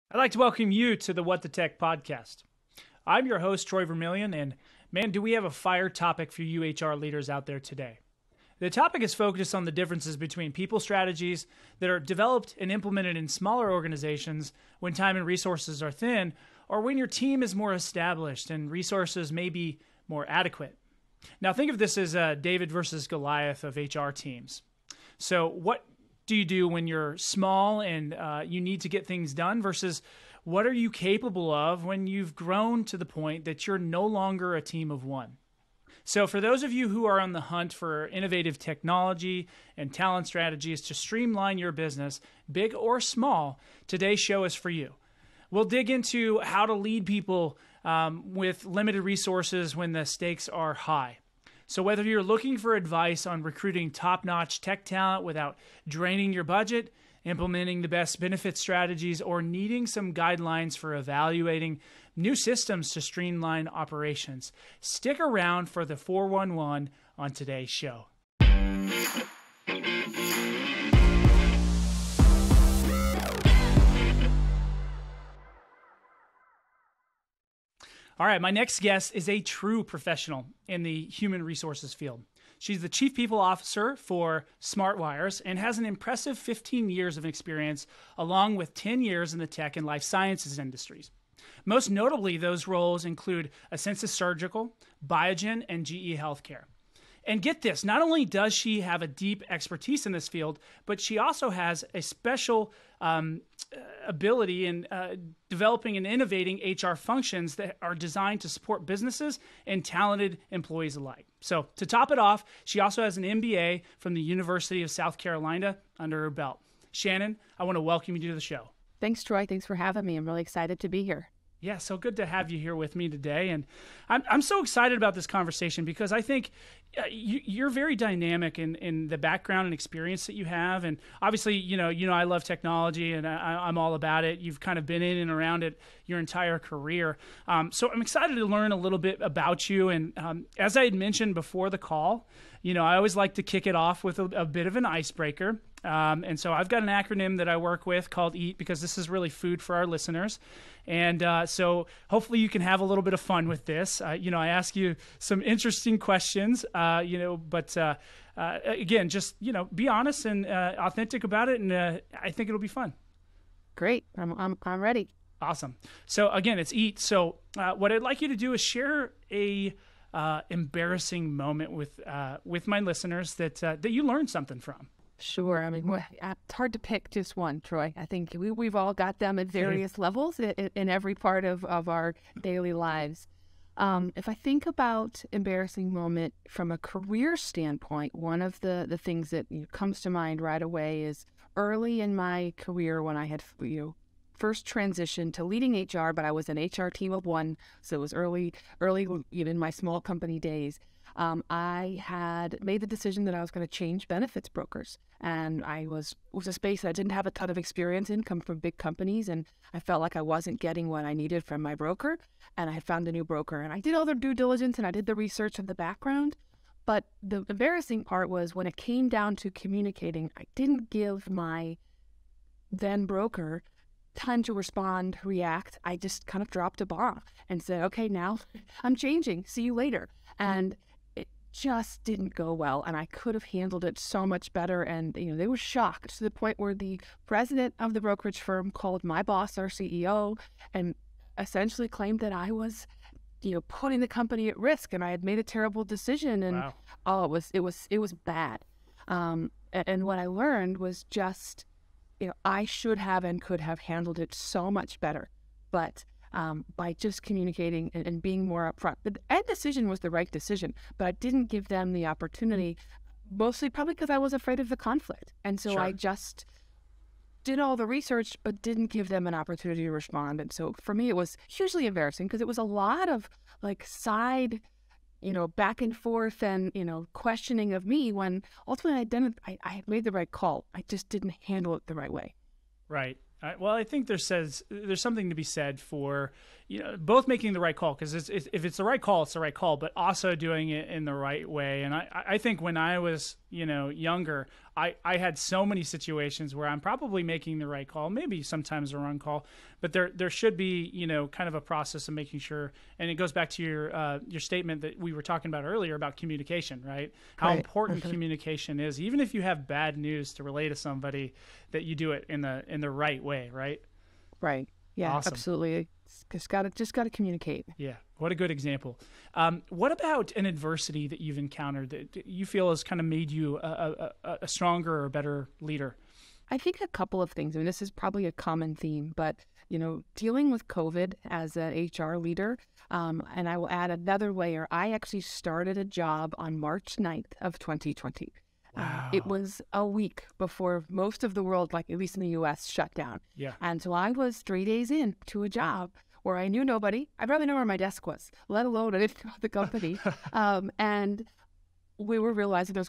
I'd like to welcome you to the What the Tech podcast. I'm your host, Troy Vermillion, and man, do we have a fire topic for you HR leaders out there today. The topic is focused on the differences between people strategies that are developed and implemented in smaller organizations when time and resources are thin, or when your team is more established and resources may be more adequate. Now, think of this as David versus Goliath of HR teams. So what do you do when you're small and you need to get things done versus what are you capable of when you've grown to the point that you're no longer a team of one? So for those of you who are on the hunt for innovative technology and talent strategies to streamline your business, big or small, today's show is for you. We'll dig into how to lead people with limited resources when the stakes are high. So whether you're looking for advice on recruiting top-notch tech talent without draining your budget, implementing the best benefit strategies, or needing some guidelines for evaluating new systems to streamline operations, stick around for the 411 on today's show. All right, my next guest is a true professional in the human resources field. She's the Chief People Officer for SmartWires and has an impressive 15 years of experience, along with 10 years in the tech and life sciences industries. Most notably, those roles include Ascensus Surgical, Biogen, and GE Healthcare. And get this, not only does she have a deep expertise in this field, but she also has a special ability in developing and innovating HR functions that are designed to support businesses and talented employees alike. So to top it off, she also has an MBA from the University of South Carolina under her belt. Shannon, I want to welcome you to the show. Thanks, Troy. Thanks for having me. I'm really excited to be here. Yeah, so good to have you here with me today. And I'm so excited about this conversation because I think you're very dynamic in the background and experience that you have. And obviously, you know, I love technology and I'm all about it. You've kind of been in and around it your entire career. So I'm excited to learn a little bit about you. And as I had mentioned before the call, you know, I always like to kick it off with a bit of an icebreaker. And so I've got an acronym that I work with called EAT because this is really food for our listeners. And so hopefully you can have a little bit of fun with this. You know, I ask you some interesting questions, but again, just, you know, be honest and authentic about it. And I think it'll be fun. Great. I'm ready. Awesome. So again, it's EAT. So what I'd like you to do is share a embarrassing moment with my listeners that you learned something from. Sure. I mean, it's hard to pick just one, Troy. I think we've all got them at various levels in every part of our daily lives. If I think about embarrassing moment from a career standpoint, one of the things that comes to mind right away is early in my career when I had first transitioned to leading HR, but I was an HR team of one, so it was early in my small company days. I had made the decision that I was going to change benefits brokers, and I was a space I didn't have a ton of experience in, come from big companies, and I felt like I wasn't getting what I needed from my broker, and I had found a new broker, and I did all the due diligence, and I did the research and the background, but the embarrassing part was when it came down to communicating, I didn't give my then broker time to respond, react. I just kind of dropped a bomb and said, okay, now I'm changing. See you later. And it just didn't go well. And I could have handled it so much better. And, they were shocked to the point where the president of the brokerage firm called my boss, our CEO, and essentially claimed that I was, putting the company at risk and I had made a terrible decision. And wow. It was bad. And what I learned was just, I should have and could have handled it so much better. But by just communicating and being more upfront, the end decision was the right decision, but I didn't give them the opportunity, mostly probably because I was afraid of the conflict. And so Sure. I just did all the research, but didn't give them an opportunity to respond. And so for me, it was hugely embarrassing because it was a lot of side back and forth and, questioning of me when ultimately I had made the right call. I just didn't handle it the right way. Right. Well, I think there's something to be said for, both making the right call, because if it's the right call, it's the right call, but also doing it in the right way. And I think when I was, younger, I had so many situations where I'm probably making the right call, maybe sometimes the wrong call, but there should be, kind of a process of making sure. And it goes back to your statement that we were talking about earlier about communication, right? How important communication is, even if you have bad news to relay to somebody, that you do it in the right way, right? Right. Yeah, awesome. Absolutely. Just gotta communicate. Yeah. What a good example. What about an adversity that you've encountered that you feel has kind of made you a stronger or better leader? I think a couple of things. I mean, this is probably a common theme, but, dealing with COVID as an HR leader, and I will add another layer. I actually started a job on March 9th of 2020. Wow. It was a week before most of the world, like at least in the U.S., shut down. Yeah. And so I was 3 days in to a job where I knew nobody. I barely know where my desk was, let alone I didn't know the company. And we were realizing there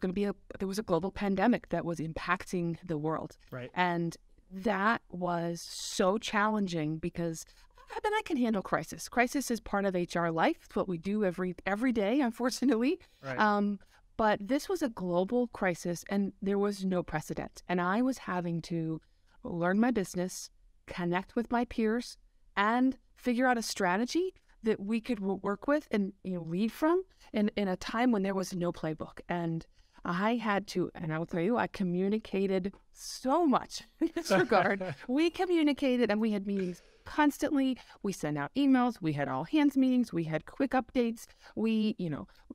was a global pandemic that was impacting the world. Right. And that was so challenging because I can handle crisis. Crisis is part of HR life. It's what we do every day, unfortunately. Right. But this was a global crisis and there was no precedent. And I was having to learn my business, connect with my peers, and figure out a strategy that we could work with and lead from in a time when there was no playbook. And I had to, and I will tell you, I communicated so much in this regard. We communicated and we had meetings constantly. We sent out emails. We had all hands meetings. We had quick updates. We,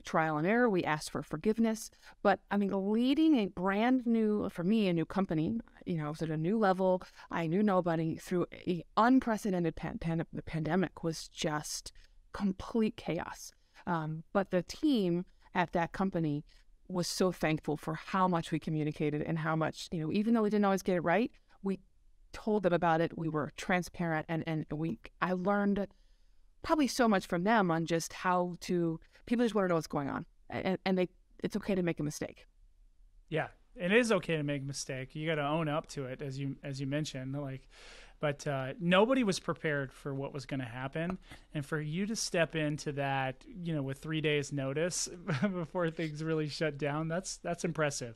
trial and error. We asked for forgiveness. But I mean, leading a brand new, for me, a new company, I was at a new level. I knew nobody through an unprecedented pandemic was just complete chaos. But the team at that company was so thankful for how much we communicated and how much, even though we didn't always get it right, we told them about it. We were transparent and I learned probably so much from them on just how people just want to know what's going on and it's okay to make a mistake. Yeah, it is okay to make a mistake. You got to own up to it, as you mentioned. But nobody was prepared for what was going to happen, and for you to step into that, with 3 days notice before things really shut down, that's impressive.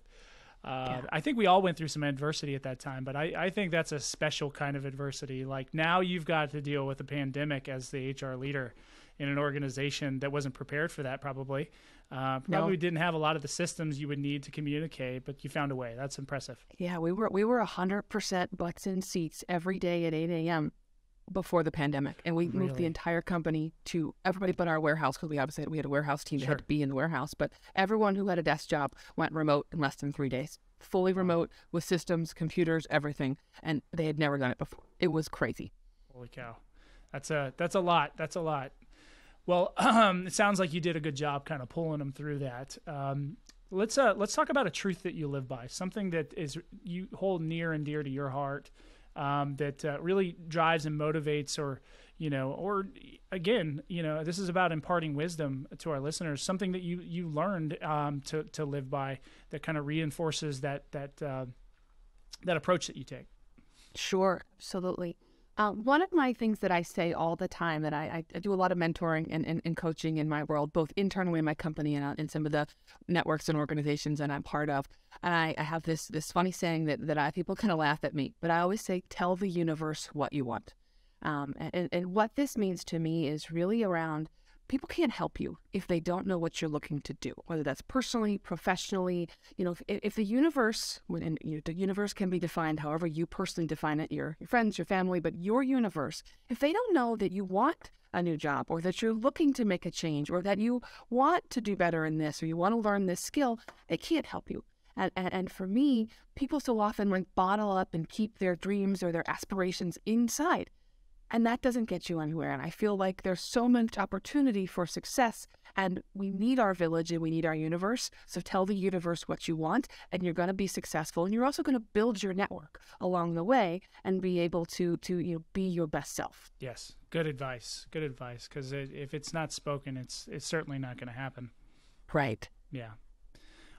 I think we all went through some adversity at that time, but I think that's a special kind of adversity. Like, now you've got to deal with a pandemic as the HR leader in an organization that wasn't prepared for that, probably. Probably didn't have a lot of the systems you would need to communicate, but you found a way. That's impressive. Yeah, we were 100% butts in seats every day at 8 a.m. before the pandemic, and we moved the entire company to everybody but our warehouse, because we had a warehouse team that had to be in the warehouse, but everyone who had a desk job went remote in less than 3 days, fully remote with systems, computers, everything, and they had never done it before. It was crazy. Holy cow. That's a lot. That's a lot. Well, it sounds like you did a good job kind of pulling them through that. Let's talk about a truth that you live by, something that you hold near and dear to your heart, that really drives and motivates, or again, this is about imparting wisdom to our listeners, something that you learned to live by that kind of reinforces that approach that you take. Sure, absolutely. One of my things that I say all the time, that I do a lot of mentoring and coaching in my world, both internally in my company and in some of the networks and organizations that I'm part of. And I have this funny saying that people kind of laugh at me, but I always say, tell the universe what you want. And what this means to me is really around, people can't help you if they don't know what you're looking to do, whether that's personally, professionally. If the universe, and the universe can be defined however you personally define it, your friends, your family, but your universe, if they don't know that you want a new job, or that you're looking to make a change, or that you want to do better in this, or you want to learn this skill, they can't help you. And for me, people so often bottle up and keep their dreams or their aspirations inside. And that doesn't get you anywhere. And I feel like there's so much opportunity for success, and we need our village and we need our universe. So tell the universe what you want, and you're going to be successful. And you're also going to build your network along the way and be able to be your best self. Yes. Good advice. Good advice. Because if it's not spoken, it's certainly not going to happen. Right. Yeah.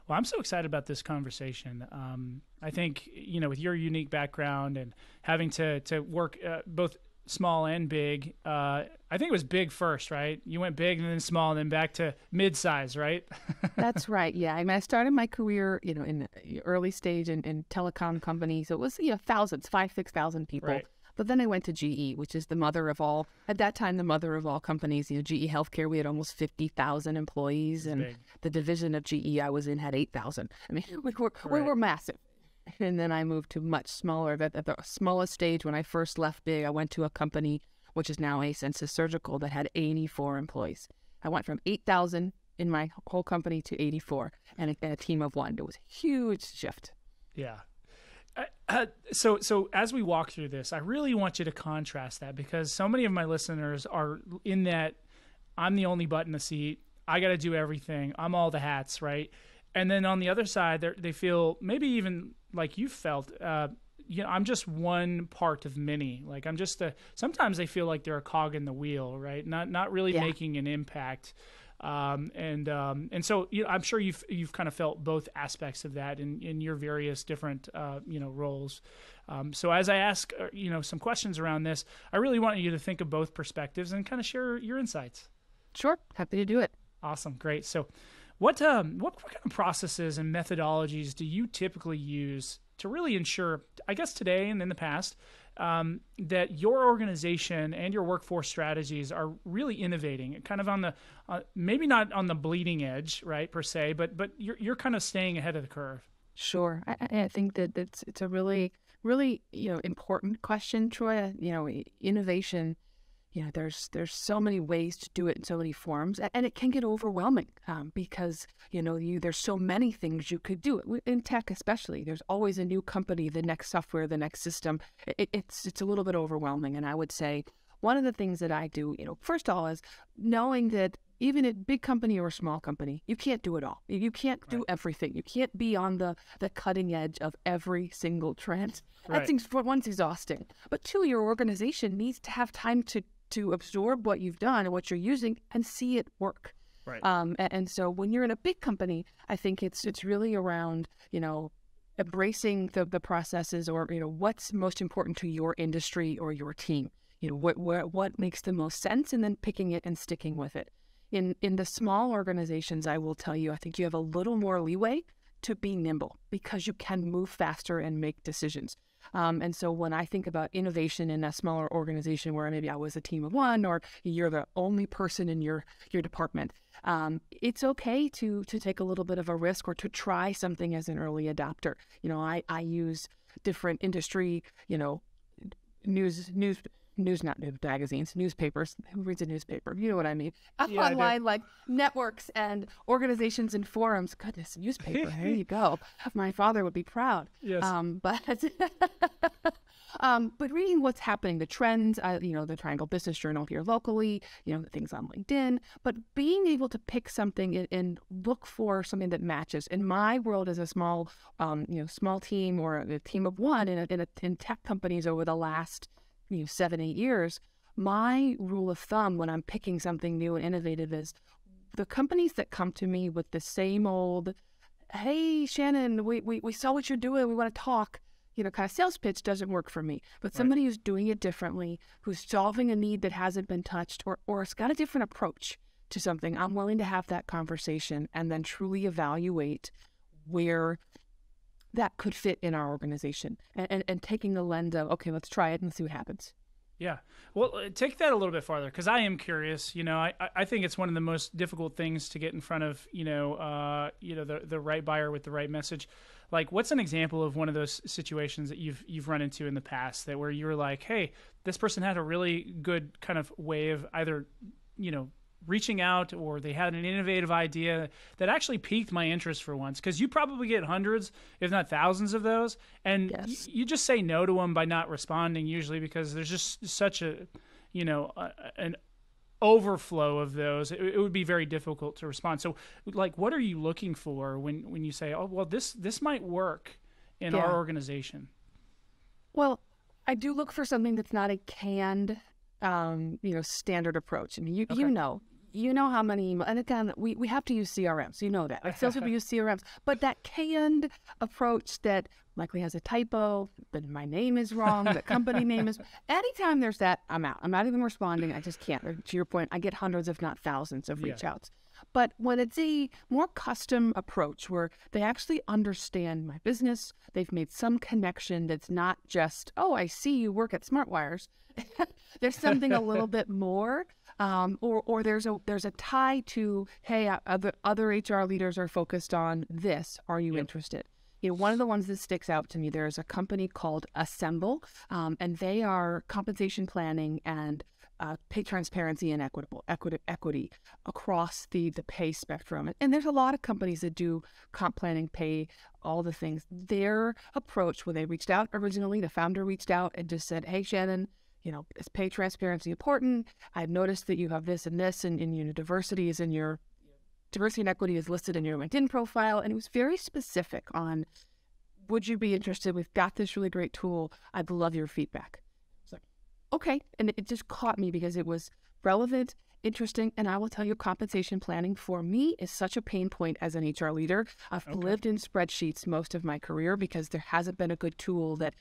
Well, I'm so excited about this conversation. I think, with your unique background and having to work both small and big, I think it was big first, right? You went big and then small and then back to mid-size, right? That's right. Yeah. I mean, I started my career, in the early stage in telecom companies. It was, thousands, 6,000 people. Right. But then I went to GE, which is the mother of all, at that time, the mother of all companies. GE Healthcare, we had almost 50,000 employees. And big. the division of GE I was in had 8,000. I mean, we were massive. And then I moved to much smaller. At the smallest stage, when I first left big, I went to a company, which is now 𝗔𝗶𝘃 Surgical, that had 84 employees. I went from 8,000 in my whole company to 84 and a team of 1. It was a huge shift. Yeah. So as we walk through this, I really want you to contrast that, because so many of my listeners are in that I'm the only butt in the seat. I got to do everything. I'm all the hats, right? And then on the other side, they feel maybe even like you felt, I'm just one part of many. Like I'm just sometimes they feel like they're a cog in the wheel, right? Not really making an impact. And so I'm sure you've kind of felt both aspects of that in your various different roles. So as I ask some questions around this, I really want you to think of both perspectives and kind of share your insights. Sure, happy to do it. Awesome, great. So what kind of processes and methodologies do you typically use to really ensure, I guess today and in the past, that your organization and your workforce strategies are really innovating, kind of on the maybe not on the bleeding edge, right, per se, but you're kind of staying ahead of the curve? Sure, I think that it's a really important question, Troy. Innovation. There's so many ways to do it in so many forms, and it can get overwhelming because there's so many things you could do in tech, especially. There's always a new company, the next software, the next system. It's a little bit overwhelming, and I would say one of the things that I do, first of all, is knowing that even a big company or a small company, you can't do it all. You can't do everything. You can't be on the cutting edge of every single trend. Right. That's for one's exhausting, but two, your organization needs to have time to absorb what you've done and what you're using and see it work. Right. And so when you're in a big company, I think it's really around, embracing the processes or, what's most important to your industry or your team. What makes the most sense, and then picking it and sticking with it. In the small organizations, I will tell you, I think you have a little more leeway to be nimble because you can move faster and make decisions. And so when I think about innovation in a smaller organization where maybe I was a team of 1 or you're the only person in your department, it's okay to take a little bit of a risk or to try something as an early adopter. I use different industry, magazines, newspapers. Who reads a newspaper? You know what I mean? Yeah, online, like networks and organizations and forums. Goodness, newspaper. There you go. My father would be proud. Yes. But reading what's happening, the trends, the Triangle Business Journal here locally, things on LinkedIn, but being able to pick something and look for something that matches. In my world, as a small team or a team of 1 in tech companies over the last 7-8 years, my rule of thumb when I'm picking something new and innovative is the companies that come to me with the same old, hey, Shannon, we saw what you're doing, we want to talk, kind of sales pitch doesn't work for me. But somebody who's doing it differently, who's solving a need that hasn't been touched, or has got a different approach to something, I'm willing to have that conversation and then truly evaluate where that could fit in our organization and taking the lens of, okay, let's try it and see what happens. Yeah. Well, take that a little bit farther, because I am curious. I think it's one of the most difficult things to get in front of, the right buyer with the right message. Like, what's an example of one of those situations that you've run into in the past that where you were like, hey, this person had a really good kind of way of either, reaching out, or they had an innovative idea that actually piqued my interest for once? Because you probably get hundreds, if not thousands of those, and yes. You just say no to them by not responding usually, because there's just such an overflow of those. It would be very difficult to respond. So like, what are you looking for when you say, oh, well, this might work in our organization? Well, I do look for something that's not a canned, standard approach. I mean, you know how many, and again, we have to use CRMs, you know that. Like salespeople use CRMs, but that canned approach that likely has a typo, that my name is wrong, the company name is, anytime there's that, I'm out. I'm not even responding. I just can't. Or to your point, I get hundreds, if not thousands of reach outs. But when it's a more custom approach where they actually understand my business, they've made some connection that's not just, oh, I see you work at SmartWires. There's something a little bit more, or there's a tie to, hey, other HR leaders are focused on this. Are you interested? You know, one of the ones that sticks out to me, there's a company called Assemble, and they are compensation planning and pay transparency and equity across the pay spectrum. And there's a lot of companies that do comp planning, pay, all the things. Their approach, when they reached out originally, the founder reached out and just said, hey, Shannon, you know, is pay transparency important? I've noticed that you have this and this, and your diversity is in your diversity and equity is listed in your LinkedIn profile. And it was very specific on, would you be interested? We've got this really great tool. I'd love your feedback. It's like, okay. And it just caught me because it was relevant, interesting. And I will tell you, compensation planning for me is such a pain point as an HR leader. I've lived in spreadsheets most of my career because there hasn't been a good tool that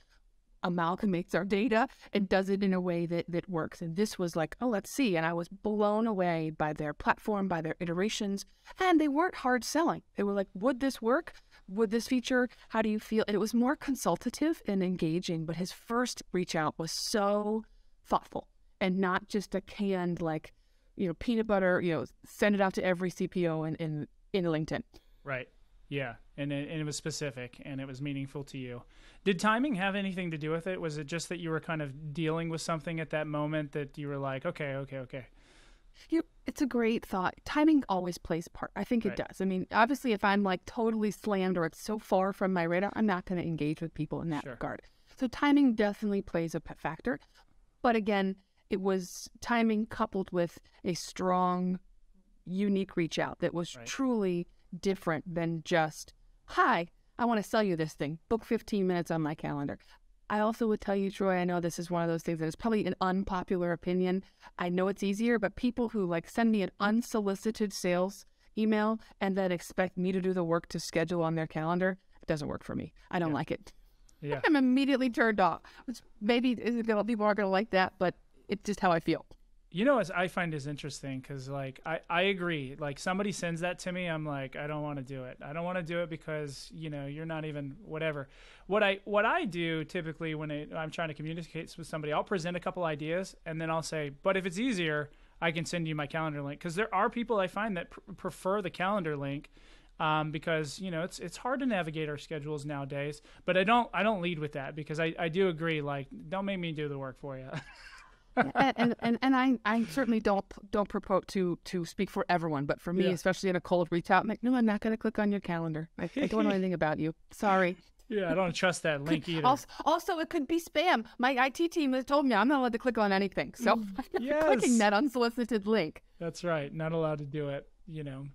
amalgamates our data and does it in a way that works. And this was like, oh, let's see. And I was blown away by their platform, by their iterations. And they weren't hard selling. They were like, would this work? Would this feature? How do you feel? And it was more consultative and engaging. But his first reach out was so thoughtful and not just a canned, like, you know, peanut butter, you know, send it out to every CPO in LinkedIn. Right. Yeah. And it was specific and it was meaningful to you. Did timing have anything to do with it? Was it just that you were kind of dealing with something at that moment that you were like, okay. It's a great thought. Timing always plays a part. I think it does. I mean, obviously, if I'm like totally slammed or it's so far from my radar, I'm not going to engage with people in that regard. So timing definitely plays a factor. But again, it was timing coupled with a strong, unique reach out that was truly different than just, hi, I want to sell you this thing. Book 15 minutes on my calendar. I also would tell you, Troy, I know this is one of those things that is probably an unpopular opinion. I know it's easier, but people who like send me an unsolicited sales email and then expect me to do the work to schedule on their calendar, it doesn't work for me. I don't like it. Yeah. I'm immediately turned off. Which maybe people aren't going to like that, but it's just how I feel. You know, as I find is interesting because, like, I agree. Like, somebody sends that to me, I'm like, I don't want to do it. I don't want to do it because, you know, you're not even whatever. What I do typically when I'm trying to communicate with somebody, I'll present a couple ideas and then I'll say, but if it's easier, I can send you my calendar link. Because there are people I find that prefer the calendar link because, you know, it's hard to navigate our schedules nowadays. But I don't lead with that because I do agree, like, don't make me do the work for you. and I certainly don't propose to speak for everyone, but for me, especially in a cold reach out, I'm like, no, I'm not going to click on your calendar. I don't know anything about you. Sorry. Yeah, I don't trust that link either. Also, it could be spam. My IT team has told me I'm not allowed to click on anything, so I'm not clicking that unsolicited link. That's right. Not allowed to do it, you know.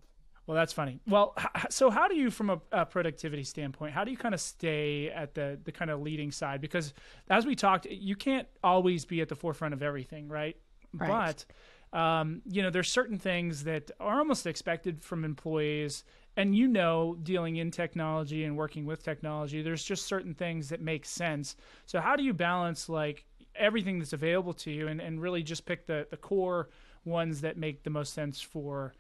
Well, that's funny. Well, so how do you, from a productivity standpoint, how do you kind of stay at the kind of leading side? Because as we talked, you can't always be at the forefront of everything, right? But, you know, there's certain things that are almost expected from employees. And, you know, dealing in technology and working with technology, there's just certain things that make sense. So how do you balance, like, everything that's available to you and really just pick the core ones that make the most sense for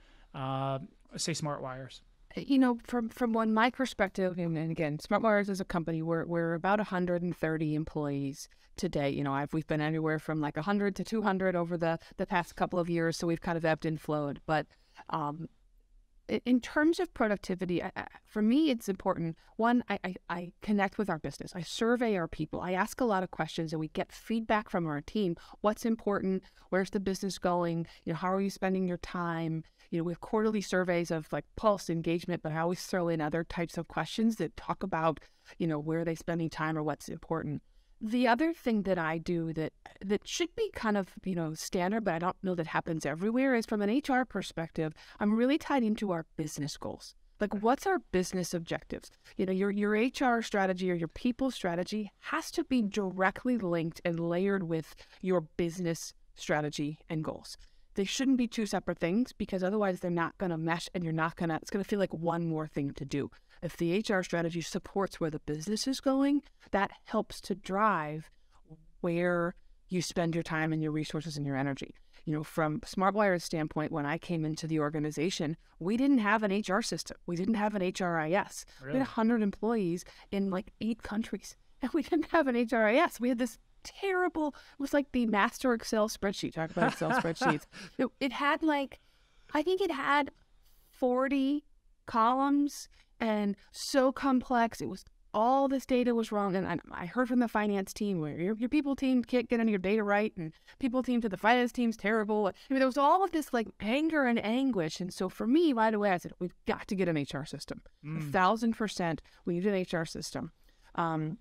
say SmartWires? You know, from my perspective, and again, SmartWires as a company, we're about 130 employees today. You know, we've been anywhere from like 100 to 200 over the past couple of years, so we've kind of ebbed and flowed. But in terms of productivity, for me, it's important. One, I connect with our business. I survey our people. I ask a lot of questions, and we get feedback from our team. What's important? Where's the business going? You know, how are you spending your time? You know, we have quarterly surveys of like pulse engagement, but I always throw in other types of questions that talk about, you know, where are they spending time or what's important. The other thing that I do that should be kind of, you know, standard, but I don't know that happens everywhere, is from an HR perspective, I'm really tied into our business goals. Like, what's our business objectives? You know, your HR strategy or your people strategy has to be directly linked and layered with your business strategy and goals. they shouldn't be two separate things, because otherwise they're not going to mesh, and it's going to feel like one more thing to do. If the HR strategy supports where the business is going, that helps to drive where you spend your time and your resources and your energy. From SmartWire's standpoint, when I came into the organization, we didn't have an HR system. We didn't have an HRIS. Really? We had 100 employees in like 8 countries, and we didn't have an HRIS. We had this terrible, it was like the master Excel spreadsheet. Talk about Excel spreadsheets. It had I think it had 40 columns, and so complex. It was, all this data was wrong. And I heard from the finance team where your people team can't get any of your data right, and people team to the finance team's terrible. There was all of this like anger and anguish. And so for me, right away, I said, we've got to get an HR system. 1,000%. We need an HR system. And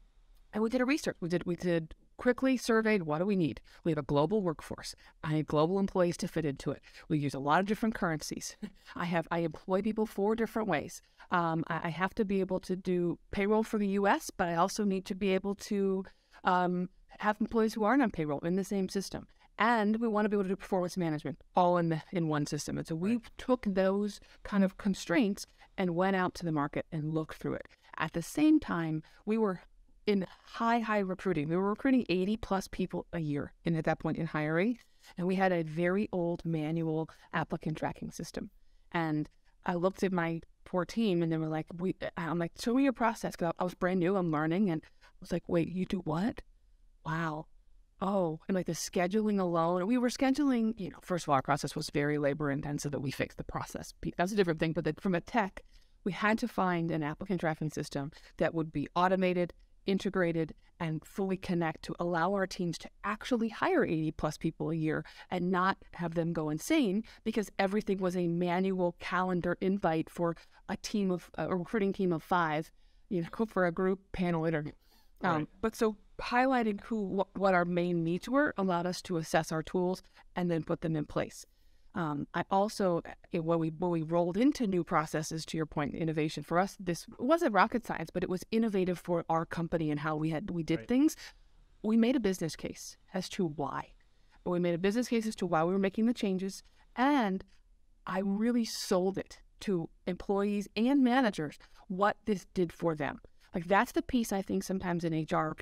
we did a research. We did quickly surveyed, what do we need? We have a global workforce. I need global employees to fit into it. We use a lot of different currencies. I employ people 4 different ways. I have to be able to do payroll for the U.S., but I also need to be able to have employees who aren't on payroll in the same system. And we want to be able to do performance management all in one system. And so we took those kind of constraints and went out to the market and looked through it. At the same time, we were in high recruiting. We were recruiting 80 plus people a year at that point in hiring. And we had a very old manual applicant tracking system. And I looked at my poor team, and they were like, I'm like, show me your process. Because I was brand new, I'm learning. And I was like, wait, you do what? Wow. Oh, and like the scheduling alone. We were scheduling, first of all, our process was very labor intensive, that we fixed the process. That's a different thing. But from a tech, we had to find an applicant tracking system that would be automated, integrated, and fully connect to allow our teams to actually hire 80 plus people a year and not have them go insane because everything was a manual calendar invite for a recruiting team of 5, for a group panel interview. Right. But so highlighting what our main needs were allowed us to assess our tools and then put them in place. I also, when we rolled into new processes, to your point, innovation for us, this wasn't rocket science, but it was innovative for our company and how we did things. We made a business case as to why. We made a business case as to why we were making the changes, and I really sold it to employees and managers what this did for them. Like, that's the piece I think sometimes in HR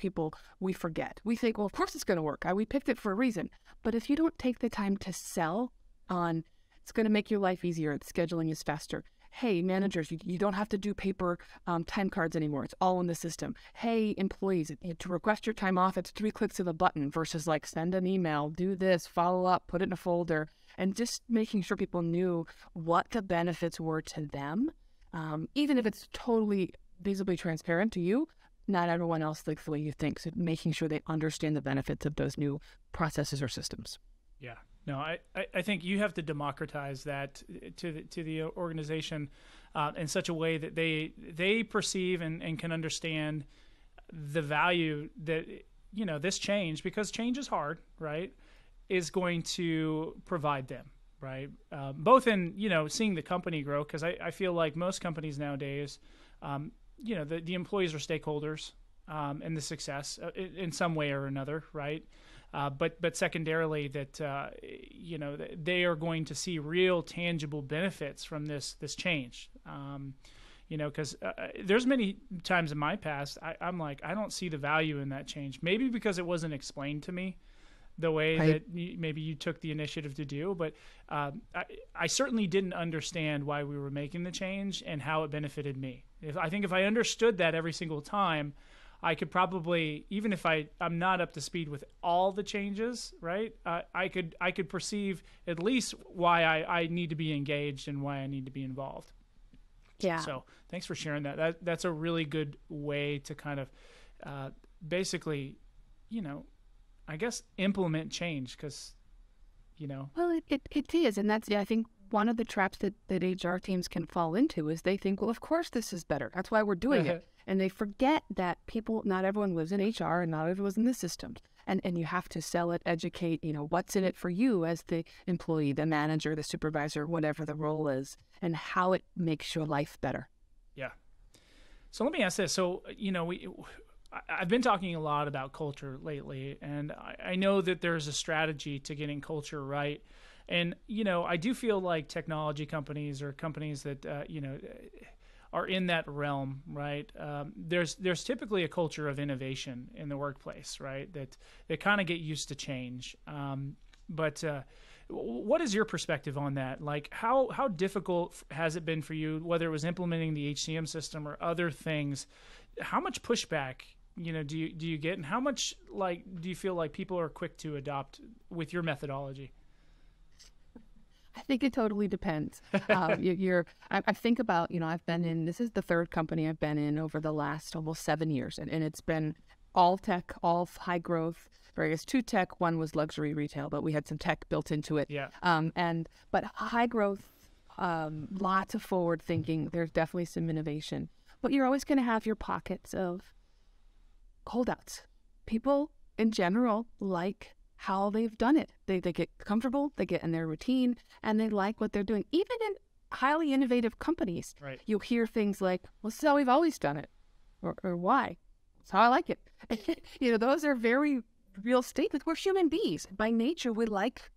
we forget. We think, well, of course it's going to work. We picked it for a reason. But if you don't take the time to sell on, it's going to make your life easier, scheduling is faster. Hey, managers, you don't have to do paper time cards anymore. It's all in the system. Hey, employees, to request your time off, it's 3 clicks of a button versus like send an email, do this, follow up, put it in a folder, and just making sure people knew what the benefits were to them. Even if it's totally visibly transparent to you, not everyone else thinks the way you think. So making sure they understand the benefits of those new processes or systems. Yeah. No, I think you have to democratize that to the organization in such a way that they perceive and can understand the value that, this change, because change is hard, right, is going to provide them, right? Both in, seeing the company grow, because I feel like most companies nowadays, the employees are stakeholders in the success in some way or another, right? But secondarily, that they are going to see real tangible benefits from this change. Because there's many times in my past I'm like, I don't see the value in that change. Maybe because it wasn't explained to me the way that maybe you took the initiative to do. But I certainly didn't understand why we were making the change and how it benefited me. I think if I understood that every single time, I could probably, even if I'm not up to speed with all the changes, right? I could perceive at least why I need to be engaged and why I need to be involved. Yeah. So thanks for sharing that. That's a really good way to kind of basically, I guess implement change, because, Well, it is, and that's, I think one of the traps that HR teams can fall into is they think, well, of course this is better. That's why we're doing it. And they forget that not everyone lives in HR and not everyone's in the systems. And you have to sell it, educate, what's in it for you as the employee, the manager, the supervisor, whatever the role is, and how it makes your life better. Yeah. So let me ask this. So, I've been talking a lot about culture lately, and I know that there's a strategy to getting culture right. And, I do feel like technology companies or companies that, are in that realm, right? There's typically a culture of innovation in the workplace, right? That they kind of get used to change. But what is your perspective on that? Like, how difficult has it been for you, whether it was implementing the HCM system or other things? How much pushback, do you get, and how much do you feel like people are quick to adopt with your methodology? I think it totally depends. I think about, I've been in, this is the third company I've been in over the last almost 7 years. And it's been all tech, all high growth, various two tech. One was luxury retail, but we had some tech built into it. Yeah. But high growth, lots of forward thinking. There's definitely some innovation. But you're always going to have your pockets of holdouts. People in general like how they've done it. They get comfortable, they get in their routine, and they like what they're doing. Even in highly innovative companies, right, you'll hear things like, well, this is how we've always done it, or why? That's how I like it. Those are very real statements. We're human beings. By nature, we like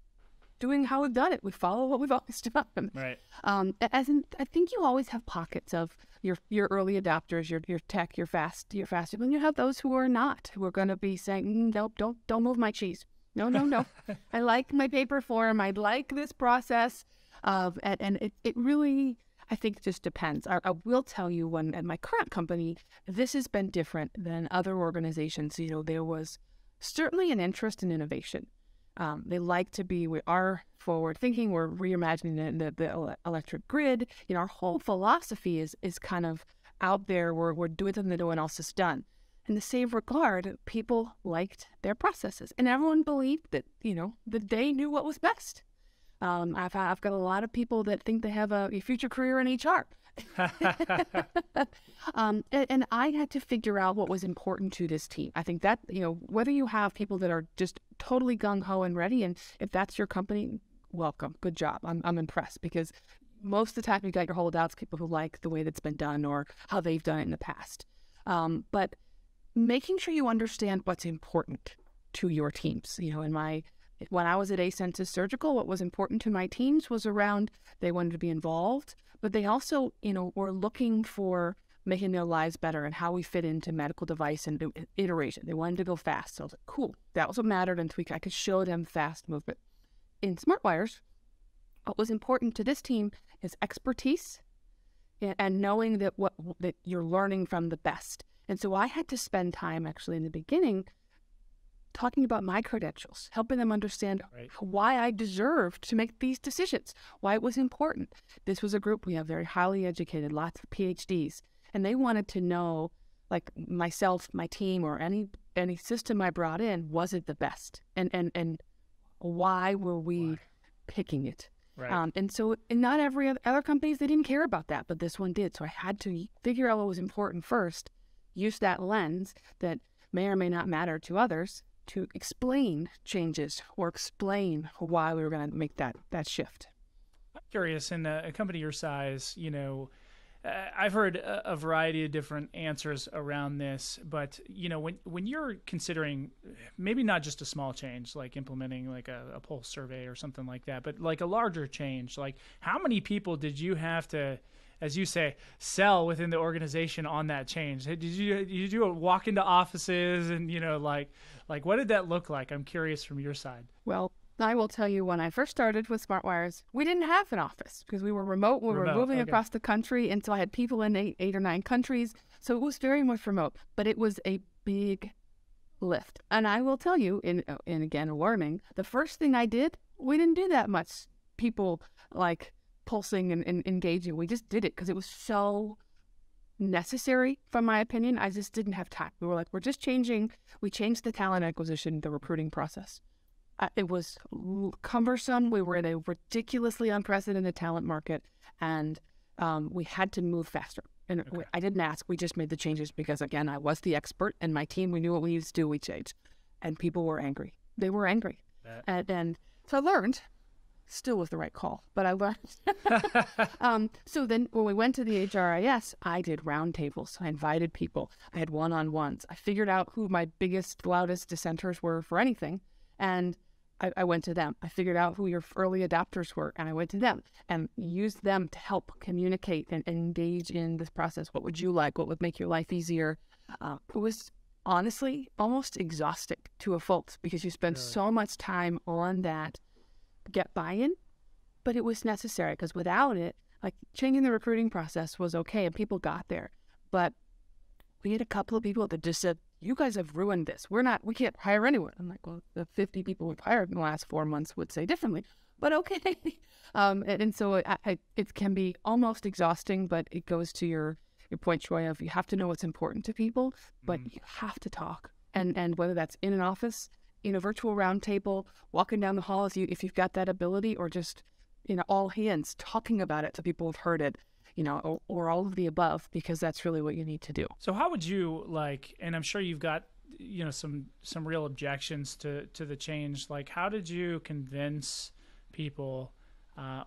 doing how we've done it. We follow what we've always done. Right. I think you always have pockets of your early adopters, your tech, your fast, and you have those who are not, who are going to be saying, nope, don't move my cheese. No. I like my paper form. I like this process. And it really, I think, just depends. I will tell you, at my current company, this has been different than other organizations. There was certainly an interest in innovation. They like to be, we are forward thinking. We're reimagining the electric grid. Our whole philosophy is kind of out there. We're doing something that no one else has done. In the same regard, people liked their processes, and everyone believed that, that they knew what was best. I've got a lot of people that think they have a future career in HR. And I had to figure out what was important to this team. I think that, whether you have people that are just totally gung-ho and ready, and if that's your company, welcome, good job. I'm impressed, because most of the time you got your holdouts, people who like the way that's been done or how they've done it in the past. But making sure you understand what's important to your teams. When I was at 𝗔𝗶ance Surgical, what was important to my teams was around, they wanted to be involved, but they also, were looking for making their lives better and how we fit into medical device and iteration. They wanted to go fast. So I was like, cool. That was what mattered, and I could show them fast movement. In SmartWires, what was important to this team is expertise and knowing that that you're learning from the best. And so I had to spend time actually in the beginning talking about my credentials, helping them understand why I deserved to make these decisions, why it was important. This was a group, we have very highly educated, lots of PhDs, and they wanted to know, like myself, my team, or any system I brought in, was it the best? And why were we picking it? Right. And so in not every other companies, they didn't care about that, but this one did. So I had to figure out what was important first, use that lens that may or may not matter to others to explain changes or explain why we were going to make that shift. I'm curious, in a company your size, I've heard a variety of different answers around this, but when you're considering maybe not just a small change like implementing like a pulse survey or something like that, but like a larger change, like how many people did you have to, as you say, sell within the organization on that change? Did you do a walk into offices and like what did that look like? I'm curious from your side. Well, I will tell you, when I first started with SmartWires, we didn't have an office because we were remote. We were moving across the country, and so I had people in eight or nine countries. So it was very much remote, but it was a big lift. And I will tell you, and again, a warning, the first thing I did, we didn't do that much people like pulsing and engaging. We just did it because it was so necessary, from my opinion. I just didn't have time. We were like, we changed the talent acquisition, the recruiting process. It was cumbersome. We were in a ridiculously unprecedented talent market, and we had to move faster. And I didn't ask. We just made the changes because, again, I was the expert, and my team, we knew what we needed to do. We changed. And people were angry. They were angry. And so I learned, still was the right call, but I learned. So then when we went to the HRIS, I did roundtables. I invited people. I had one-on-ones. I figured out who my biggest, loudest dissenters were for anything. And I went to them. I figured out who your early adopters were, and I went to them and used them to help communicate and engage in this process. What would you like? What would make your life easier? It was honestly almost exhausting to a fault because you spend so much time on that, get buy-in, but it was necessary because without it, like changing the recruiting process was okay and people got there. But we had a couple of people that just said, you guys have ruined this. We can't hire anyone. I'm like, well, the 50 people we've hired in the last 4 months would say differently, but okay. And so it can be almost exhausting, but it goes to your point, Troy, of you have to know what's important to people, but you have to talk. And whether that's in an office, in a virtual roundtable, walking down the hall, if you've got that ability, or just, all hands talking about it so people have heard it, or all of the above, because that's really what you need to do. So how would you and I'm sure you've got, some real objections to the change. Like, how did you convince people,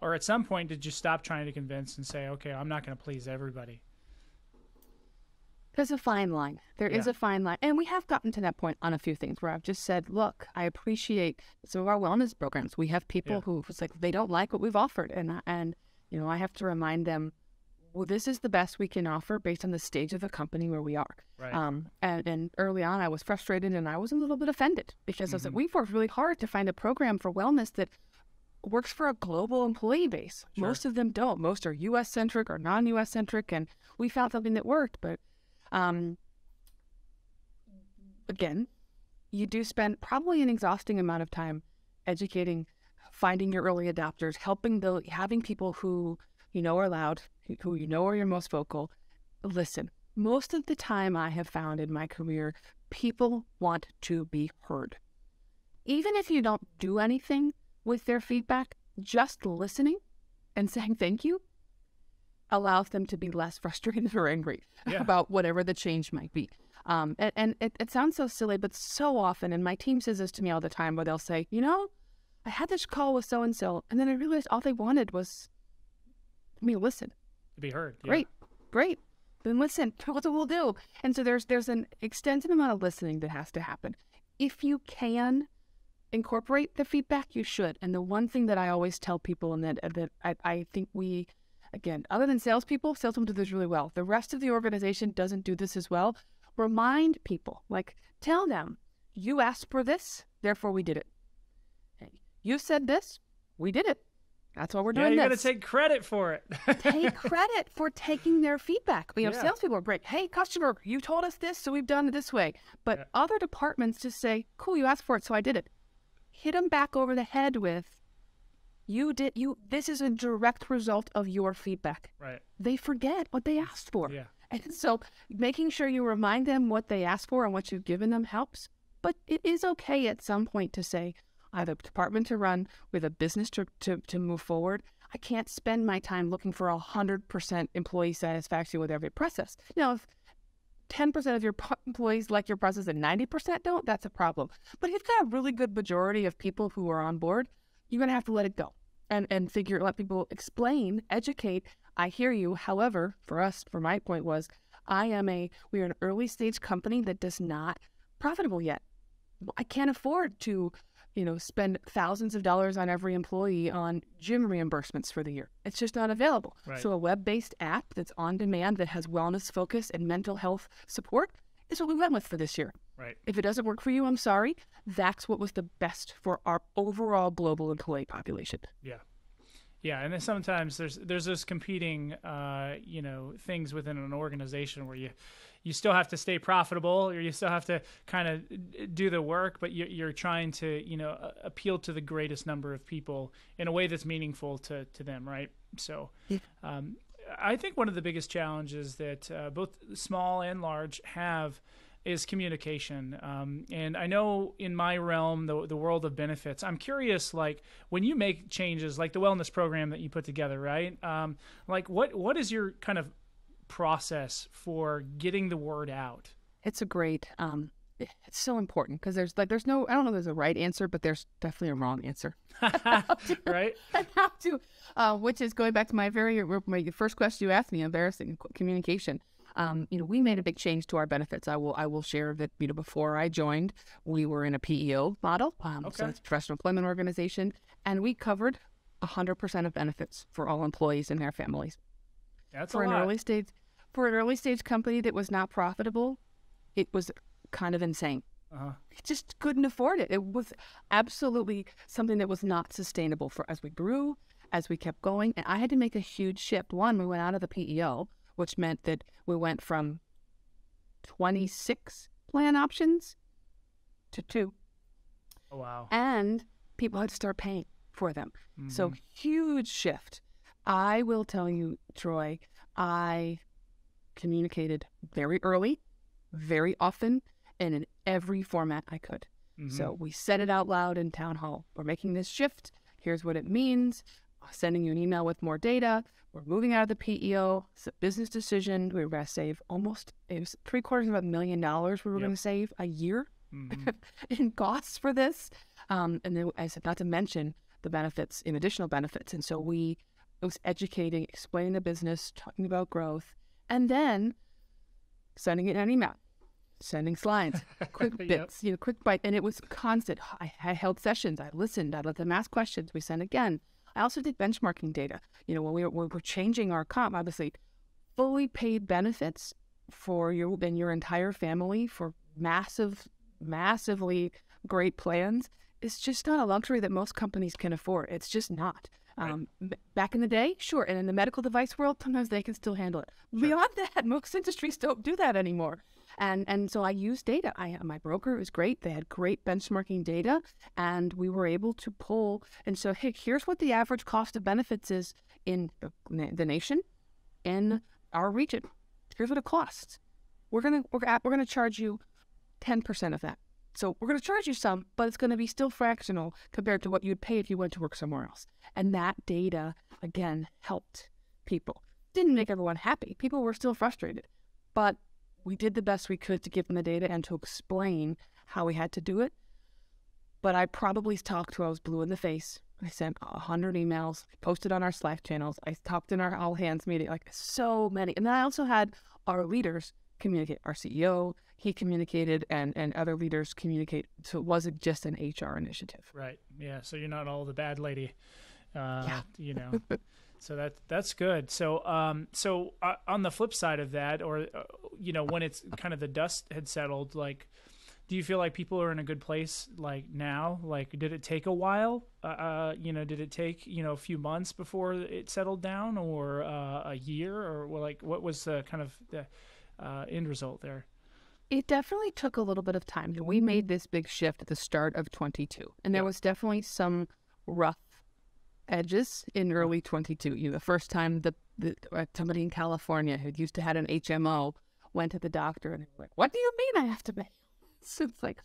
or at some point did you stop trying to convince and say, okay, I'm not going to please everybody? There's a fine line. There is a fine line. And we have gotten to that point on a few things where I've just said, look, I appreciate some of our wellness programs. We have people who it's like they don't like what we've offered. And I have to remind them, well, this is the best we can offer based on the stage of the company where we are. Right. And early on, I was frustrated and I was a little bit offended because I was like, we've worked really hard to find a program for wellness that works for a global employee base. Sure. Most of them don't. Most are U.S.-centric or non-U.S.-centric. And we found something that worked. But again, you do spend probably an exhausting amount of time educating, finding your early adopters, having people who are loud, who are your most vocal. Listen, most of the time I have found in my career, people want to be heard. Even if you don't do anything with their feedback, just listening and saying thank you allows them to be less frustrated or angry about whatever the change might be. And it sounds so silly, but so often, and my team says this to me all the time, where they'll say, I had this call with so-and-so, and then I realized all they wanted was me to listen. To be heard. Yeah. Great. Then listen. What we'll do. And so there's an extensive amount of listening that has to happen. If you can incorporate the feedback, you should. And the one thing that I always tell people, and that I think we, again, other than salespeople do this really well. The rest of the organization doesn't do this as well. Remind people, tell them, you asked for this, therefore we did it. You said this, we did it. That's why we're doing this. Yeah, you got to take credit for it. Take credit for taking their feedback. We have salespeople are great. Hey, customer, you told us this, so we've done it this way. But other departments just say, cool, you asked for it, so I did it. Hit them back over the head with, this is a direct result of your feedback. Right. They forget what they asked for. Yeah. And so making sure you remind them what they asked for and what you've given them helps. But it is okay at some point to say, I have a department to run, with a business to move forward. I can't spend my time looking for 100% employee satisfaction with every process. Now, if 10% of your employees like your process and 90% don't, that's a problem. But if you've got a really good majority of people who are on board, you're going to have to let it go and let people explain, educate. I hear you. However, for my point was, we're an early stage company that does not profitable yet. I can't afford to spend thousands of dollars on every employee on gym reimbursements for the year. It's just not available. Right. So a web-based app that's on demand, that has wellness focus and mental health support, is what we went with for this year. Right. If it doesn't work for you, I'm sorry. That's what was the best for our overall global employee population. Yeah. Yeah, and then sometimes there's those competing, things within an organization where you still have to stay profitable, or you still have to kind of do the work, but you're trying to appeal to the greatest number of people in a way that's meaningful to them, right? So, I think one of the biggest challenges that both small and large have is communication. And I know in my realm, the world of benefits, I'm curious, when you make changes, like the wellness program that you put together, right? What is your kind of process for getting the word out? It's a great, it's so important because there's no, I don't know there's a right answer, but there's definitely a wrong answer. Right? How to, which is going back to my first question you asked me, embarrassing communication. We made a big change to our benefits. I will share that, before I joined, we were in a PEO model. So it's a professional employment organization, and we covered 100% of benefits for all employees and their families. That's for a an lot. early stage company that was not profitable, it was kind of insane. We just couldn't afford it. It was absolutely something that was not sustainable for as we grew, as we kept going. And I had to make a huge shift. One, we went out of the PEO, which meant that we went from 26 plan options to 2. Oh, wow. And people had to start paying for them. So huge shift. I will tell you, Troy, I communicated very early, very often, and in every format I could. So we said it out loud in town hall. We're making this shift. Here's what it means. Sending you an email with more data. We're moving out of the PEO. It's a business decision. We were going to save it was $750,000 we were going to save a year in costs for this. And then I said, not to mention the benefits, in additional benefits. And so it was educating, explaining the business, talking about growth, and then sending it an email. Sending slides, quick bits, quick bite. And it was constant. I held sessions. I listened. I let them ask questions. We sent again. I also did benchmarking data. When we were changing our comp, obviously, fully paid benefits for you and your entire family for massively great plans is just not a luxury that most companies can afford. It's just not. Back in the day, sure. And in the medical device world, sometimes they can still handle it. Sure. Beyond that, most industries don't do that anymore. And so I used data. My broker was great. They had great benchmarking data, and we were able to pull. And so, hey, here's what the average cost of benefits is in the nation, in our region. Here's what it costs. We're gonna charge you 10% of that. So we're gonna charge you some, but it's gonna be still fractional compared to what you'd pay if you went to work somewhere else. And that data again helped people. Didn't make everyone happy. People were still frustrated, but we did the best we could to give them the data and to explain how we had to do it. But I probably talked till I was blue in the face. I sent 100 emails, posted on our Slack channels. I talked in our all hands meeting, like so many. And then I also had our leaders communicate. Our CEO, he communicated, and other leaders communicate. So it wasn't just an HR initiative. Right. Yeah. So you're not all the bad lady, So that's good. So on the flip side of that, or when it's kind of the dust had settled, like, do you feel like people are in a good place like now? Like, did it take a while? Did it take a few months before it settled down, or a year, or what was the kind of the end result there? It definitely took a little bit of time. We made this big shift at the start of 22, and there was definitely some rough edges in early 22. The first time somebody in California who used to had an HMO went to the doctor and they were like, "What do you mean I have to pay?" So it's like,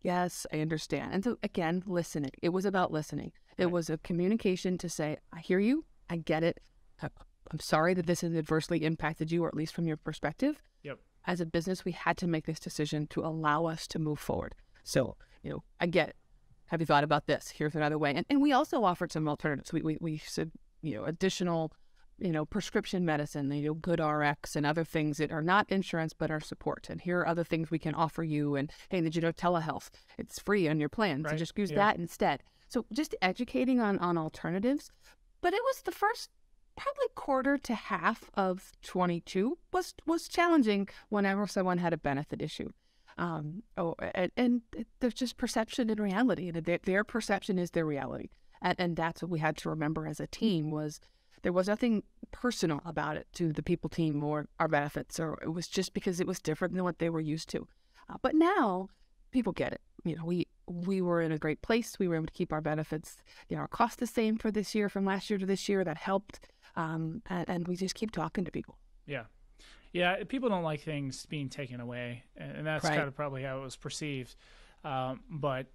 yes, I understand. And so again, listening. It was about listening. It was a communication to say, I hear you. I get it. I'm sorry that this has adversely impacted you, or at least from your perspective. Yep. As a business, we had to make this decision to allow us to move forward. So, I get it. Have you thought about this? Here's another way. And we also offered some alternatives. We said, additional, prescription medicine, good RX and other things that are not insurance but are support. And here are other things we can offer you. And hey, telehealth, it's free on your plan. So just use that instead. So just educating on alternatives. But it was the first probably quarter to half of 22 was challenging whenever someone had a benefit issue. And there's just perception and reality, and their perception is their reality. And that's what we had to remember as a team was there was nothing personal about it to the people team or our benefits, or it was just because it was different than what they were used to. But now people get it. We were in a great place. We were able to keep our benefits, our cost the same for this year, from last year to this year. That helped. And we just keep talking to people. Yeah. Yeah, people don't like things being taken away, and that's kind of probably how it was perceived. But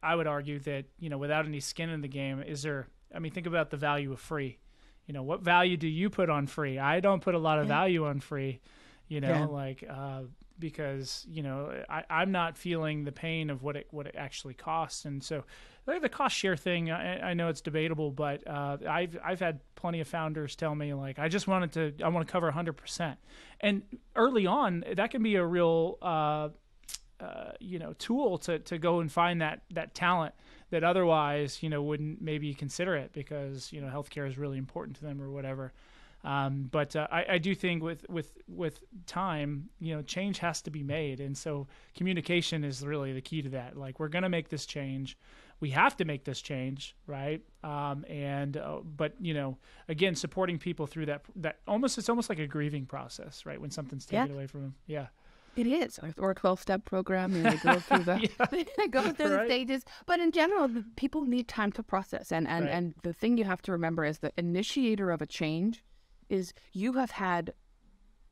I would argue that, without any skin in the game, think about the value of free. What value do you put on free? I don't put a lot of value on free, because, you know, I'm not feeling the pain of what it actually costs. And so like the cost share thing, I know it's debatable, but I've had plenty of founders tell me, like, I want to cover 100%. And early on, that can be a real you know, tool to go and find that talent that otherwise, you know, wouldn't maybe consider it because, you know, healthcare is really important to them or whatever. But I do think with time, you know, change has to be made. And so communication is really the key to that. Like, we're going to make this change. We have to make this change, right? But, you know, again, supporting people through that it's almost like a grieving process, right? When something's taken away from them. Yeah. It is, or a 12-step program, and they go through they go through the stages. But in general, people need time to process. And the thing you have to remember is the initiator of a change is you have had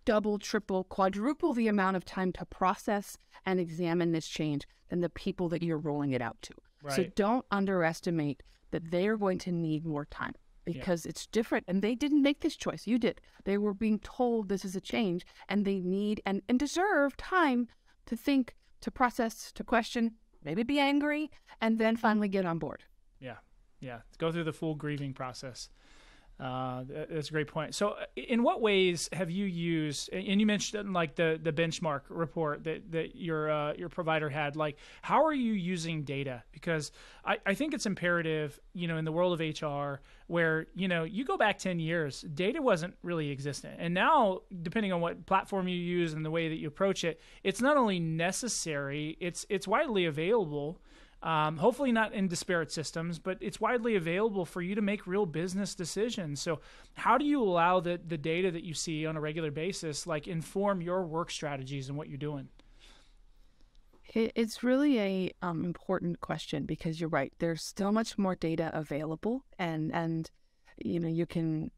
double, triple, quadruple the amount of time to process and examine this change than the people that you're rolling it out to. Right. So don't underestimate that they are going to need more time. Because it's different, and they didn't make this choice. You did. They were being told this is a change, and they need and deserve time to think, to process, to question, maybe be angry, and then finally get on board. Yeah. Go through the full grieving process. That's a great point. So in what ways have you used, and you mentioned like the benchmark report that your provider had, like, how are you using data? Because I think it's imperative, you know, in the world of HR where, you know, you go back 10 years, data wasn't really existent. And now, depending on what platform you use and the way that you approach it, it's not only necessary, it's widely available. Hopefully not in disparate systems, but it's widely available for you to make real business decisions. So how do you allow the data that you see on a regular basis, like, inform your work strategies and what you're doing? It's really a important question, because you're right. There's so much more data available, and you know, you can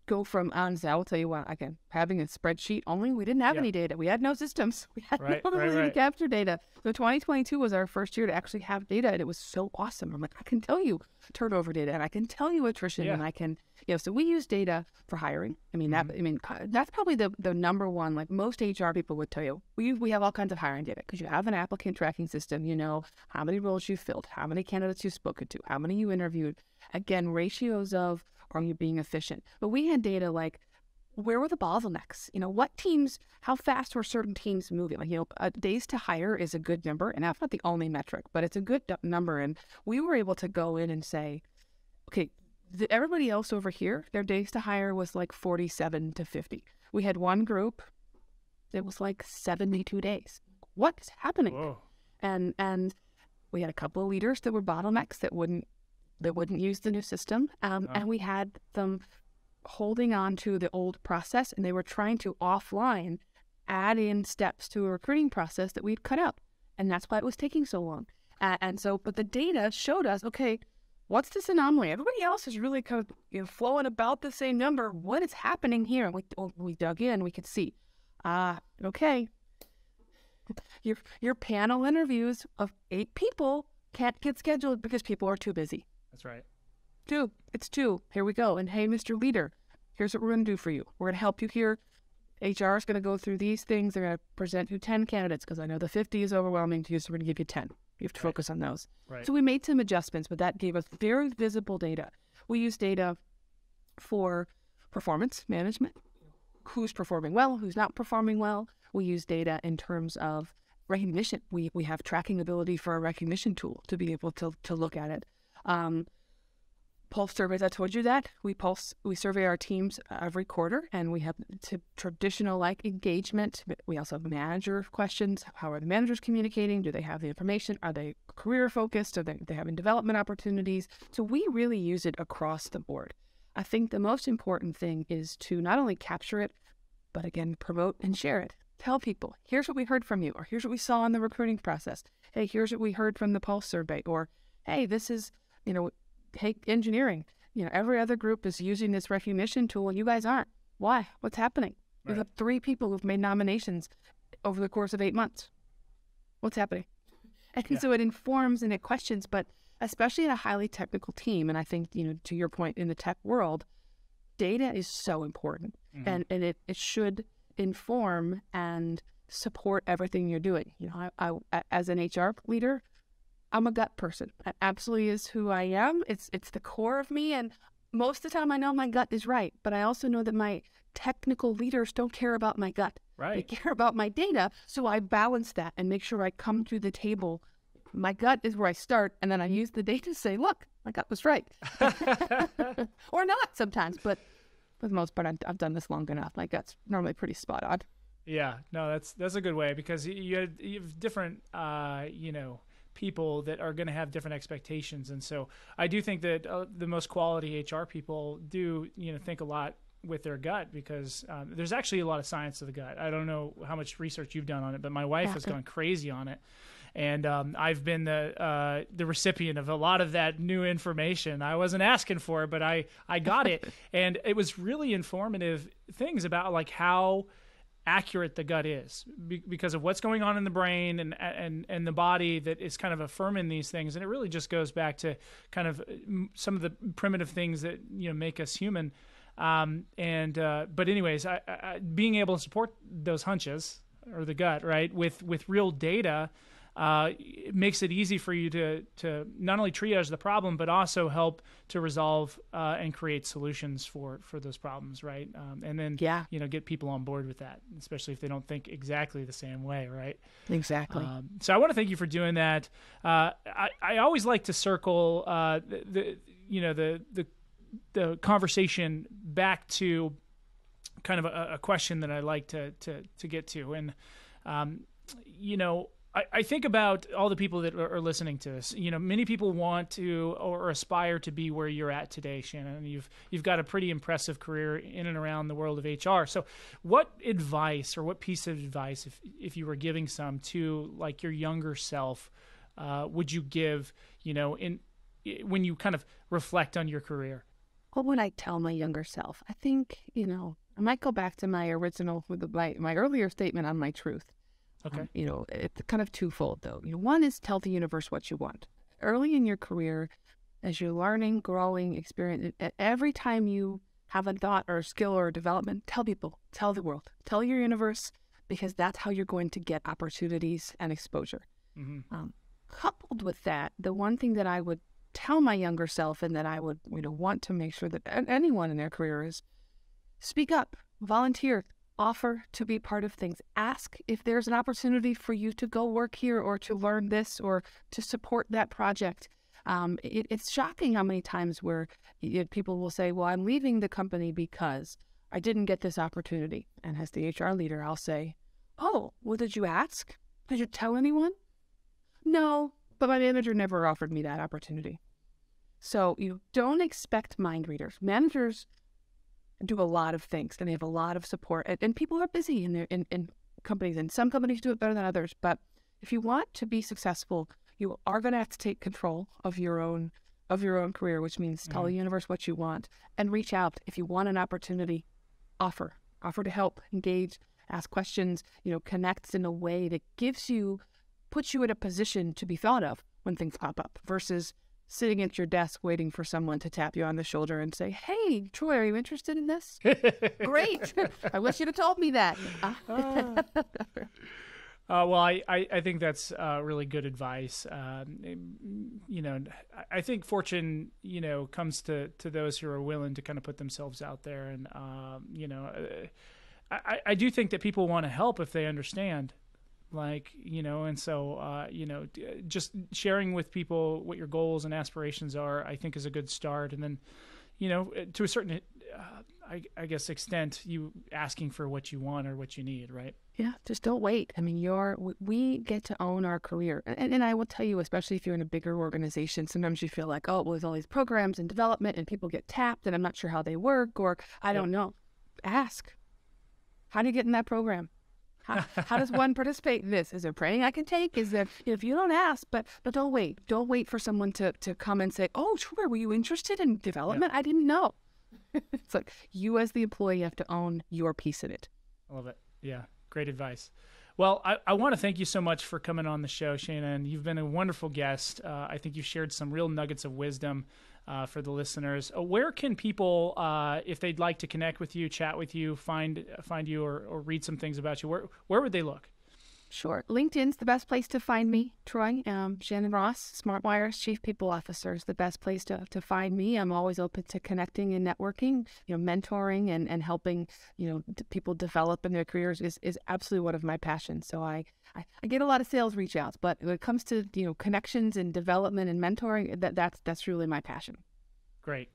go from I'll tell you what, again, having a spreadsheet only, we didn't have any data. We had no systems. We had no ability to capture data. So 2022 was our first year to actually have data, and it was so awesome. I'm like, I can tell you turnover data, and I can tell you attrition, and I can, you know, so we use data for hiring. I mean, that's probably the number one, like most HR people would tell you. We have all kinds of hiring data because you have an applicant tracking system. You know how many roles you filled, how many candidates you've spoken to, how many you interviewed. Again, ratios of, are you being efficient? But we had data like, where were the bottlenecks? You know, what teams, how fast were certain teams moving? Like, you know, days to hire is a good number, and that's not the only metric, but it's a good number. And we were able to go in and say, okay, everybody else over here, their days to hire was like 47 to 50. We had one group that was like 72 days. What is happening? Whoa. And we had a couple of leaders that were bottlenecks that wouldn't use the new system. And we had them holding on to the old process, and they were trying to offline add in steps to a recruiting process that we'd cut out. And that's why it was taking so long. But the data showed us, okay, what's this anomaly? Everybody else is really kind of, you know, flowing about the same number. What is happening here? And we dug in, we could see, okay, your panel interviews of 8 people can't get scheduled because people are too busy. That's right. 2. It's 2. Here we go. And hey, Mr. Leader, here's what we're going to do for you. We're going to help you here. HR is going to go through these things. They're going to present you 10 candidates because I know the 50 is overwhelming to you, so we're going to give you 10. You have to focus on those. Right. So we made some adjustments, but that gave us very visible data. We use data for performance management, who's performing well, who's not performing well. We use data in terms of recognition. We have tracking ability for a recognition tool to be able to look at it. Pulse surveys, I told you that. We survey our teams every quarter, and we have traditional like engagement. We also have manager questions. How are the managers communicating? Do they have the information? Are they career focused? Are they having development opportunities? So we really use it across the board. I think the most important thing is to not only capture it, but again, promote and share it. Tell people, here's what we heard from you, or here's what we saw in the recruiting process. Hey, here's what we heard from the Pulse survey, or hey, this is, you know, hey, engineering, you know, every other group is using this recognition tool and you guys aren't. Why? What's happening? Right. We have 3 people who've made nominations over the course of 8 months. What's happening? And so it informs and it questions, but especially in a highly technical team, and I think, you know, to your point, in the tech world, data is so important. Mm-hmm. And it should inform and support everything you're doing. As an HR leader, I'm a gut person. That absolutely is who I am. It's the core of me. And most of the time I know my gut is right, but I also know that my technical leaders don't care about my gut. Right. They care about my data. So I balance that and make sure I come to the table. My gut is where I start, and then I use the data to say, look, my gut was right. Or not sometimes, but for the most part, I've done this long enough. My gut's normally pretty spot on. Yeah, no, that's a good way, because you have different, people that are going to have different expectations. And so I do think that the most quality HR people do, think a lot with their gut, because there's actually a lot of science to the gut. I don't know how much research you've done on it, but my wife has gone crazy on it. And I've been the recipient of a lot of that new information. I wasn't asking for it, but I got it. And it was really informative things about like how accurate the gut is because of what's going on in the brain and the body that is kind of affirming these things. And it really just goes back to kind of some of the primitive things that, make us human. But anyways, being able to support those hunches or the gut, right, with real data, it makes it easy for you to not only triage the problem, but also help to resolve and create solutions for those problems, right? And then, get people on board with that, especially if they don't think exactly the same way, right? Exactly. So I want to thank you for doing that. I always like to circle the conversation back to kind of a question that I like to get to. And, I think about all the people that are listening to this. Many people want to or aspire to be where you're at today, Shannon. You've got a pretty impressive career in and around the world of HR. So what advice or what piece of advice, if you were giving some to like your younger self, would you give, when you kind of reflect on your career? What would I tell my younger self? I think, I might go back to my original, my earlier statement on my truth. Okay. It's kind of twofold, though. One is tell the universe what you want. Early in your career, as you're learning, growing, experience, every time you have a thought or a skill or a development, tell people, tell the world, tell your universe, because that's how you're going to get opportunities and exposure. Mm-hmm. Coupled with that, the one thing that I would tell my younger self and that I would want to make sure that anyone in their career is speak up, volunteer, offer to be part of things. Ask if there's an opportunity for you to go work here or to learn this or to support that project. It's shocking how many times where people will say, well, I'm leaving the company because I didn't get this opportunity. And as the HR leader, I'll say, oh, well, did you ask? Did you tell anyone? No, but my manager never offered me that opportunity. So don't expect mind readers. Managers do a lot of things and they have a lot of support, and people are busy in companies, and some companies do it better than others. But if you want to be successful, you are going to have to take control of your own career, which means tell the universe what you want and reach out. If you want an opportunity, offer to help, engage, ask questions, connect in a way that puts you in a position to be thought of when things pop up, versus sitting at your desk waiting for someone to tap you on the shoulder and say, hey, Troy, are you interested in this? Great. I wish you'd have told me that. Well, I think that's really good advice. I think fortune, comes to those who are willing to kind of put themselves out there. And, I do think that people want to help if they understand. And so, just sharing with people what your goals and aspirations are, I think is a good start. And then, to a certain, I guess, extent, you asking for what you want or what you need, right? Yeah, just don't wait. I mean, we get to own our career. And I will tell you, especially if you're in a bigger organization, sometimes you feel like, oh, well, there's all these programs and development and people get tapped and I'm not sure how they work, or I don't know. Ask. How do you get in that program? How does one participate in this? Is there training I can take? Is there, if you don't ask, but don't wait. Don't wait for someone to come and say, oh, Troy, were you interested in development? Yeah. I didn't know. It's like you as the employee have to own your piece in it. I love it. Yeah. Great advice. Well, I want to thank you so much for coming on the show, Shannon. You've been a wonderful guest. I think you shared some real nuggets of wisdom for the listeners. Where can people, if they'd like to connect with you, chat with you, find you, or read some things about you, where would they look? Sure. LinkedIn's the best place to find me, Troy. Shannon Ross, SmartWire's Chief People Officer, is the best place to find me. I'm always open to connecting and networking. Mentoring and helping, people develop in their careers is absolutely one of my passions. So I get a lot of sales reach outs, but when it comes to, connections and development and mentoring, that's really my passion. Great.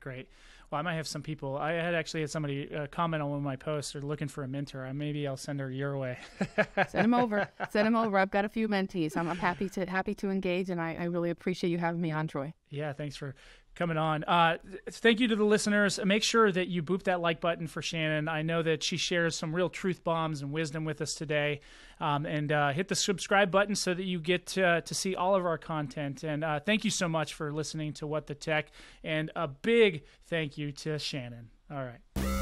Well, I might have some people. I actually had somebody comment on one of my posts. They're looking for a mentor. Maybe I'll send her your way. Send them over. I've got a few mentees. I'm happy to engage, and I really appreciate you having me on, Troy. Yeah, thanks for coming on. Thank you to the listeners. Make sure that you boop that like button for Shannon. I know that she shares some real truth bombs and wisdom with us today. And hit the subscribe button so that you get to see all of our content. And thank you so much for listening to What the Tech. And a big thank you to Shannon. All right.